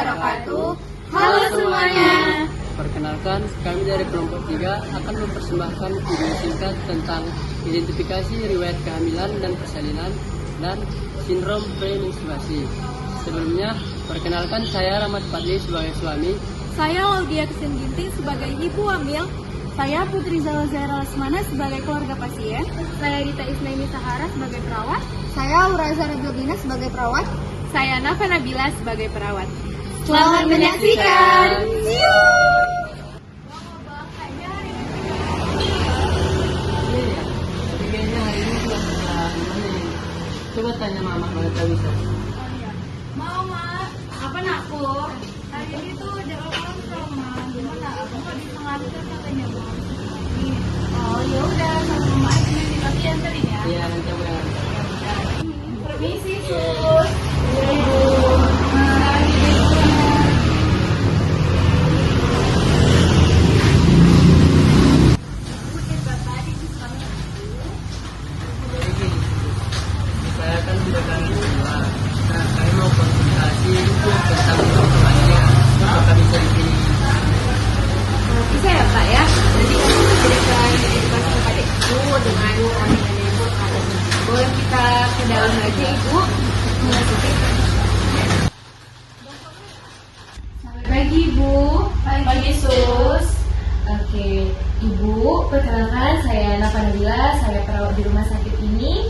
wabarakatuh. Halo semuanya. Perkenalkan, kami dari kelompok 3 akan mempersembahkan video singkat tentang identifikasi riwayat kehamilan dan persalinan dan sindrom premenstruasi. Sebelumnya, perkenalkan saya Rahmat Fadli sebagai suami. Saya Laudia Kesen Ginting sebagai ibu hamil. Saya Putri Zahra Lesmana sebagai keluarga pasien. Saya Dita Ismaili Sahara sebagai perawat. Saya Aura Zara Jogina sebagai perawat. Saya Nafa Nabila sebagai perawat. Selamat menyaksikan. Kayaknya hari ini cuma gimana nih? Coba tanya mama kalau tahu bisa. Mau Ma, apa nakku? Hari ini tuh jadwal kontrol Ma. Gimana? Aku nggak bisa nganter katanya Ma. Oh ya udah, sama mama aja nanti tapi anterin ya. Iya, nanti aku yang antar. Permisi sus. Iya ibu. Saya kan sudah kali kedua. Nah, kami mau konsultasi tentang perkembangannya. Apakah bisa dipilih? Bisa ya Pak ya? Jadi kami memberikan edukasi kepada ibu dengan kehamilan ibu atasnya. Boleh kita ke dalam aja ibu? Selamat pagi ibu. Pagi sus. Oke, ibu, perkenalkan saya Nafa Nabila, saya perawat di rumah sakit ini.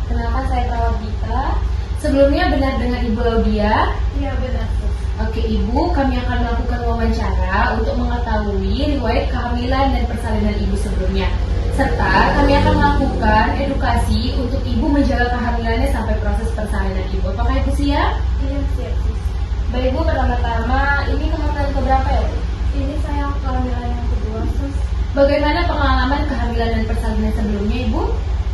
Kenalkan saya perawat Dita. Sebelumnya benar dengan Ibu Laudia? Iya benar sus. Oke ibu, kami akan melakukan wawancara untuk mengetahui riwayat kehamilan dan persalinan ibu sebelumnya. Serta kami akan melakukan edukasi untuk ibu menjaga kehamilannya sampai proses persalinan ibu. Apakah ibu siap? Iya siap. Baik ibu, pertama-tama ini kehamilan keberapa ya bu? Ini saya kehamilan yang kedua sus. Bagaimana pengalaman kehamilan dan persalinan sebelumnya ibu?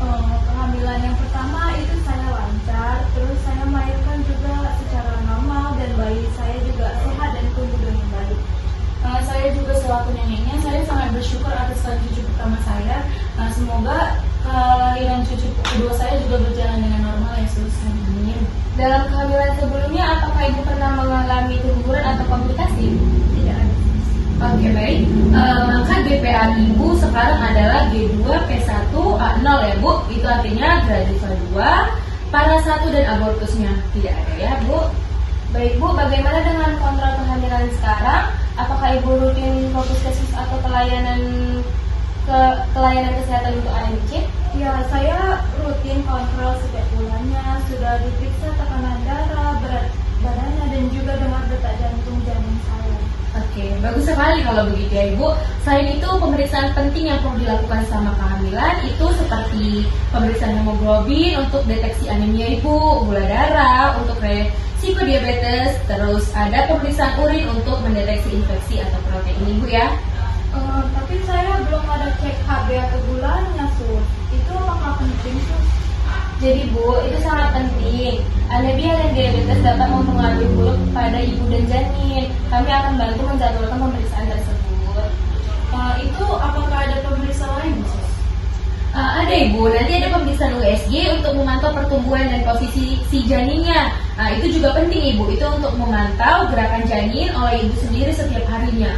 Kehamilan yang pertama itu saya lancar, terus saya melahirkan juga secara normal dan bayi saya juga sehat dan tumbuh dengan baik. Saya juga selaku neneknya, saya sangat bersyukur atas cucu pertama saya. Semoga kelahiran cucu kedua saya juga berjalan dengan normal ya sus. Amin. Dalam kehamilan sebelumnya, apakah ibu pernah mengalami keguguran atau komplikasi? Tidak ada. Oke baik, maka GPA ibu sekarang adalah G2P1A0 ya bu. Itu artinya gravitas 2, para 1 dan abortusnya tidak ada ya bu. Baik bu, bagaimana dengan kontrol kehamilan sekarang? Apakah ibu rutin ke puskesmas atau pelayanan kesehatan untuk AMC? Ya, saya rutin kontrol setiap bulannya. Sudah diperiksa tekanan darah, berat badannya dan juga dengar detak jantung janin saya. Oke, bagus sekali kalau begitu ya Ibu. Selain itu, pemeriksaan penting yang perlu dilakukan selama kehamilan itu seperti pemeriksaan hemoglobin untuk deteksi anemia Ibu, gula darah untuk resiko diabetes, terus ada pemeriksaan urin untuk mendeteksi infeksi atau protein Ibu ya. Tapi saya belum ada cek HB atau gulanya sus. Itu apakah penting sus? Jadi Bu, itu sangat penting. Anemia dan diabetes dapat mempengaruhi buruk pada ibu dan janin. Kami akan bantu menjadwalkan pemeriksaan tersebut. Itu apakah ada pemeriksaan lain, sus? Ada Ibu, nanti ada pemeriksaan USG untuk memantau pertumbuhan dan posisi si janinnya. Itu juga penting Ibu, itu untuk memantau gerakan janin oleh ibu sendiri setiap harinya.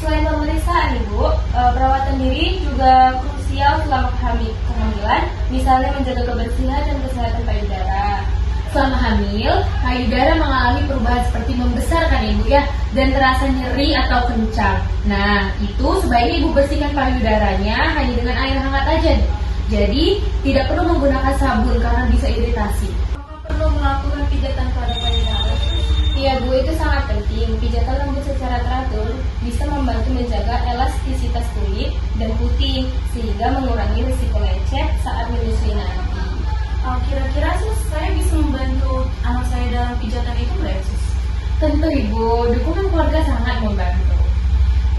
Selain pemeriksaan Ibu, perawatan diri juga krusial selama kehamilan, misalnya menjaga kebersihan dan kesehatan payudara. Selama hamil, payudara mengalami perubahan seperti membesar kan Ibu ya, dan terasa nyeri atau kencang. Nah, itu sebaiknya Ibu bersihkan payudaranya hanya dengan air hangat aja. Jadi, tidak perlu menggunakan sabun karena bisa iritasi. Apakah perlu melakukan pijatan pada payudara? Iya Bu, itu sangat penting. Pijatan lembut secara teratur bisa membantu menjaga elastisitas kulit dan puting sehingga mengurangi risiko lecet saat menyusui nanti. Kira-kira sus, saya bisa membantu anak saya dalam pijatan itu nggak ya sus? Tentu Ibu, dukungan keluarga sangat membantu.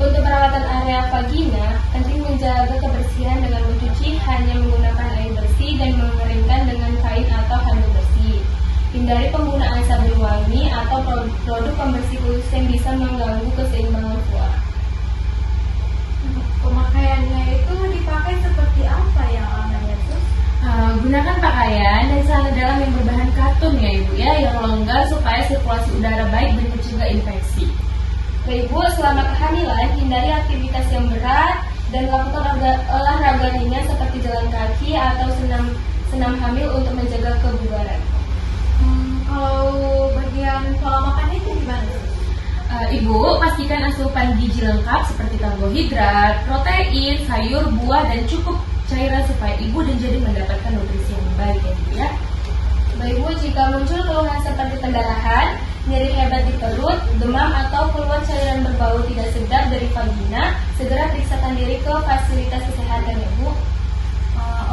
Untuk perawatan area vagina, penting menjaga kebersihan dengan mencuci hanya menggunakan air bersih dan mengeringkan dengan kain atau handuk bersih. Hindari penggunaan sabun wangi atau produk pembersih khusus yang bisa mengganggu keseimbangan flora. Pemakaiannya itu dipakai seperti apa yang aman ya sus? Gunakan pakaian dan celana dalam yang berbahan katun ya Ibu ya, yang longgar supaya sirkulasi udara baik dan mencegah infeksi. Baik Ibu, selama kehamilan hindari aktivitas yang berat dan lakukan olahraga ringan seperti jalan kaki atau senam hamil untuk menjaga kebugaran. Kalau bagian pola makan itu gimana? Ibu, pastikan asupan gizi lengkap seperti karbohidrat, protein, sayur, buah, dan cukup cairan supaya ibu dan jadi mendapatkan nutrisi yang baik ya Ibu ya. Baik Ibu, jika muncul keluhan seperti pendarahan, nyeri hebat di perut, demam atau keluar cairan berbau tidak sedap dari vagina, segera periksakan diri ke fasilitas kesehatan ya Bu.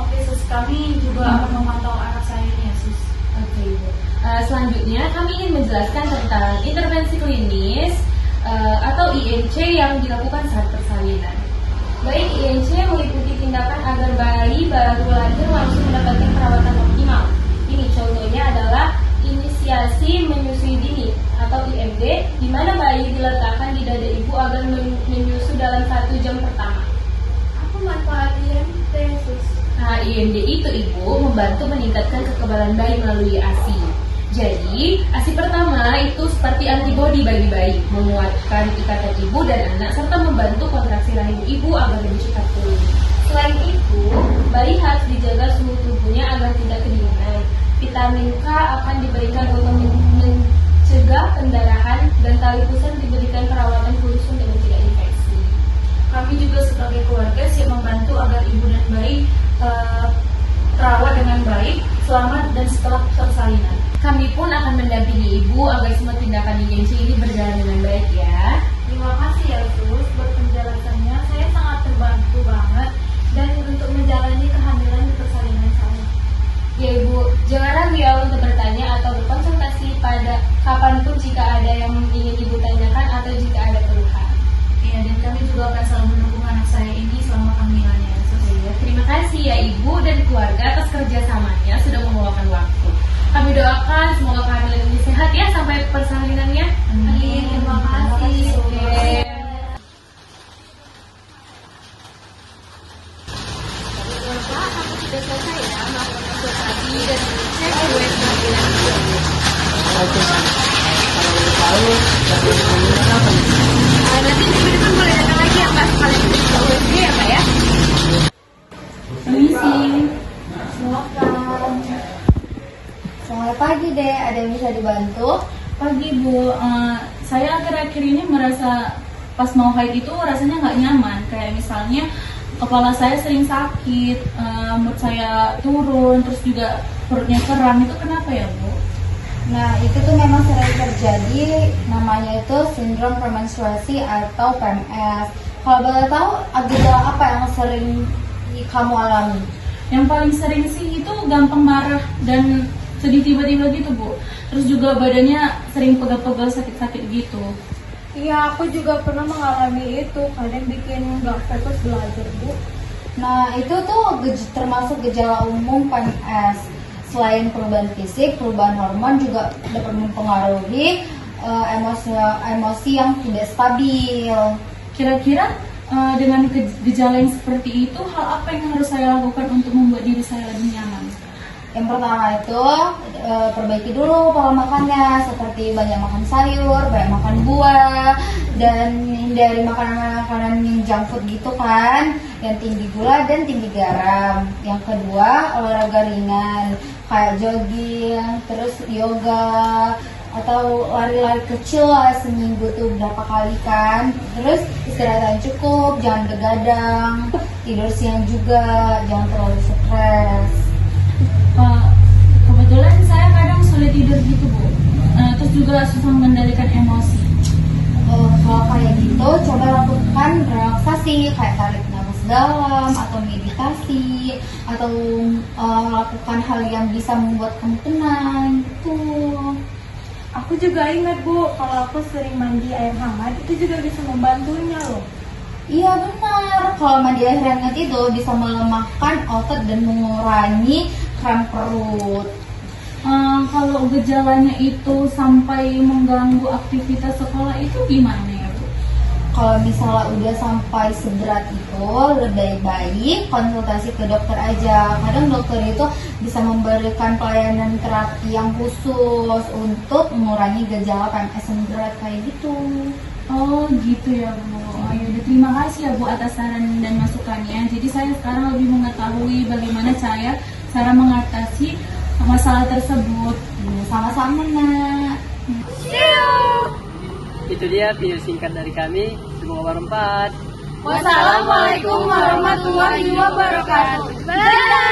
Oke Sus, kami juga akan memantau anak saya ini ya Sus. Oke Ibu. Selanjutnya kami ingin menjelaskan tentang intervensi klinis atau INC yang dilakukan saat persalinan. Baik, INC meliputi tindakan agar bayi baru lahir langsung mendapatkan perawatan optimal. Ini contohnya adalah inisiasi menyusui dini atau IMD, di mana bayi diletakkan di dada ibu agar menyusu dalam 1 jam pertama. Apa manfaat IMD, Sus? Nah, IMD itu Ibu membantu meningkatkan kekebalan bayi melalui ASI. Jadi, ASI pertama itu seperti antibodi bagi bayi, menguatkan ikatan ibu dan anak serta membantu kontraksi rahim ibu agar lebih cepat pulih. Selain itu, bayi harus dijaga suhu tubuhnya agar tidak kedinginan. Vitamin K akan diberikan untuk mencegah pendarahan dan tali pusat diberikan perawatan khusus untuk mencegah infeksi. Kami juga sebagai keluarga siap membantu agar ibu dan bayi terawat dengan baik selama dan setelah persalinan. Kami pun akan mendampingi ibu agar semua tindakan INC ini berjalan dengan baik ya. Terima kasih ya Sus buat penjelasannya. Saya sangat terbantu banget dan untuk menjalani kehamilan di persalinan saya. Ya Ibu, jangan ragu ya untuk bertanya atau berkonsultasi pada kapanpun jika ada yang ingin Ibu tanyakan atau jika ada keluhan. Ya, dan kami juga akan selalu mendukung anak saya ini selama kehamilannya. Terima kasih ya Ibu dan keluarga atas kerjasamanya sudah meluangkan waktu. Kami doakan semoga kehamilan ini sehat ya sampai persalinannya. Amin. Terima kasih. Oke. Aku sudah selesai ya melakukan konsultasi dan cek web kehamilan. Oke, kalau tahu apa nih? Nanti minggu depan boleh datang lagi ya Mbak, sekalian ke USG ya Mbak ya. Permisi. Silakan. Selamat pagi Dek, ada yang bisa dibantu? Pagi Bu, saya akhir-akhir ini merasa pas mau haid itu rasanya nggak nyaman. Kayak misalnya kepala saya sering sakit, mood saya turun, terus juga perutnya kram. Itu kenapa ya Bu? Nah, itu tuh memang sering terjadi, namanya itu sindrom premenstruasi atau PMS. Kalau boleh tahu, gejala apa yang sering kamu alami? Yang paling sering sih itu gampang marah dan sedih tiba-tiba gitu Bu. Terus juga badannya sering pegal-pegal sakit-sakit gitu. Iya, aku juga pernah mengalami itu. Kadang bikin nggak fokus belajar, Bu. Nah, itu tuh termasuk gejala umum PMS. Selain perubahan fisik, perubahan hormon juga dapat mempengaruhi emosi yang tidak stabil. Kira-kira dengan gejala yang seperti itu, hal apa yang harus saya lakukan untuk membuat diri saya lebih nyaman? Yang pertama itu perbaiki dulu pola makannya, seperti banyak makan sayur, banyak makan buah, dan hindari makanan-makanan yang junk food gitu kan, yang tinggi gula dan tinggi garam. Yang kedua, olahraga ringan kayak jogging, terus yoga, atau lari-lari kecil lah seminggu tuh berapa kali kan. Terus istirahat yang cukup, jangan begadang, tidur siang juga, jangan terlalu stres. Kebetulan saya kadang sulit tidur gitu Bu, terus juga susah mengendalikan emosi. Kalau kayak gitu, coba lakukan relaksasi kayak tarik nafas dalam atau meditasi, atau lakukan hal yang bisa membuat kamu tenang gitu. Aku juga ingat, Bu, kalau aku sering mandi air hangat, itu juga bisa membantunya loh. Iya benar, kalau mandi air hangat itu bisa melemahkan otot dan mengurangi kram perut. Kalau gejalanya itu sampai mengganggu aktivitas sekolah itu gimana ya Bu? kalau misalnya udah sampai seberat itu, lebih baik konsultasi ke dokter aja. Kadang dokter itu bisa memberikan pelayanan terapi yang khusus untuk mengurangi gejala PMS yang berat kayak gitu. Oh gitu ya Bu. Oh, yaudah, terima kasih ya Bu atas saran dan masukannya. Jadi saya sekarang lebih mengetahui bagaimana cara mengatasi masalah tersebut. Sama-sama nak. Itu dia video singkat dari kami. Semoga bermanfaat. Wassalamualaikum warahmatullahi wabarakatuh. Bye.